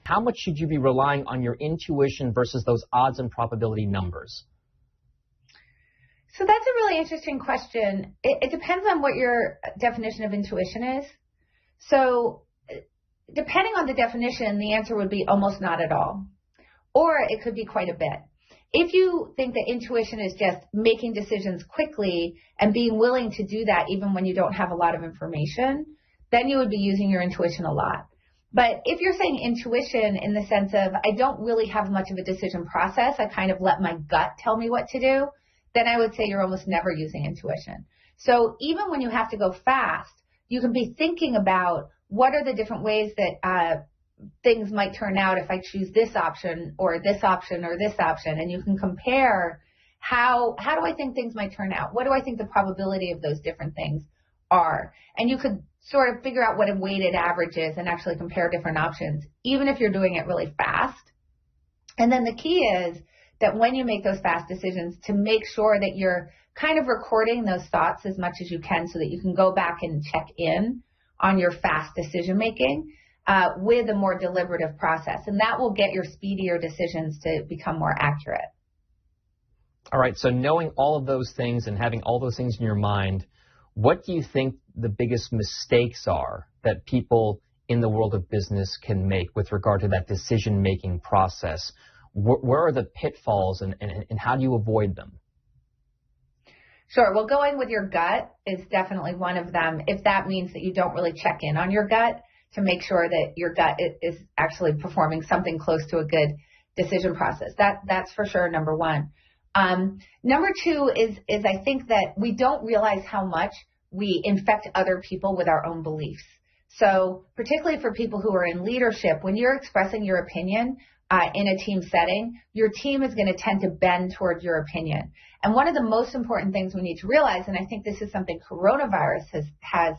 How much should you be relying on your intuition versus those odds and probability numbers? So that's a really interesting question. It depends on what your definition of intuition is. So depending on the definition, the answer would be almost not at all, or it could be quite a bit. If you think that intuition is just making decisions quickly and being willing to do that even when you don't have a lot of information, then you would be using your intuition a lot. But if you're saying intuition in the sense of I don't really have much of a decision process, I kind of let my gut tell me what to do, then I would say you're almost never using intuition. So even when you have to go fast, you can be thinking about what are the different ways that things might turn out if I choose this option or this option or this option. And you can compare how do I think things might turn out? What do I think the probability of those different things are? And you could sort of figure out what a weighted average is and actually compare different options, even if you're doing it really fast. And then the key is that when you make those fast decisions, to make sure that you're kind of recording those thoughts as much as you can so that you can go back and check in on your fast decision making with a more deliberative process. And that will get your speedier decisions to become more accurate. All right. So knowing all of those things and having all those things in your mind, what do you think the biggest mistakes are that people in the world of business can make with regard to that decision-making process? Where are the pitfalls and how do you avoid them? Sure. Well, going with your gut is definitely one of them, if that means that you don't really check in on your gut to make sure that your gut is actually performing something close to a good decision process. That's for sure number one. Number two is I think that we don't realize how much we infect other people with our own beliefs. So particularly for people who are in leadership, when you're expressing your opinion in a team setting, your team is going to tend to bend towards your opinion. And one of the most important things we need to realize, and I think this is something coronavirus has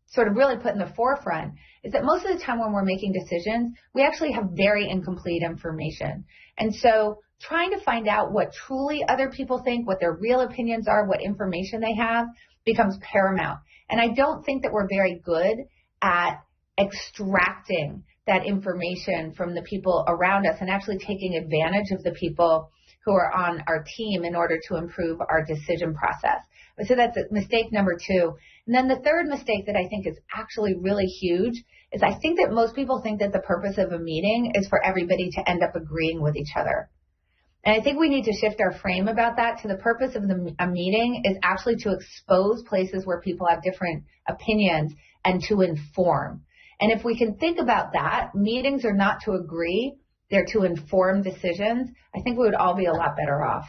sort of really put in the forefront, is that most of the time when we're making decisions, we actually have very incomplete information. And so trying to find out what truly other people think, what their real opinions are, what information they have becomes paramount. And I don't think that we're very good at extracting that information from the people around us and actually taking advantage of the people who are on our team in order to improve our decision process. So that's mistake number two. And then the third mistake that I think is actually really huge is I think that most people think that the purpose of a meeting is for everybody to end up agreeing with each other. And I think we need to shift our frame about that to the purpose of a meeting is actually to expose places where people have different opinions and to inform. And if we can think about that, meetings are not to agree, they're to inform decisions, I think we would all be a lot better off.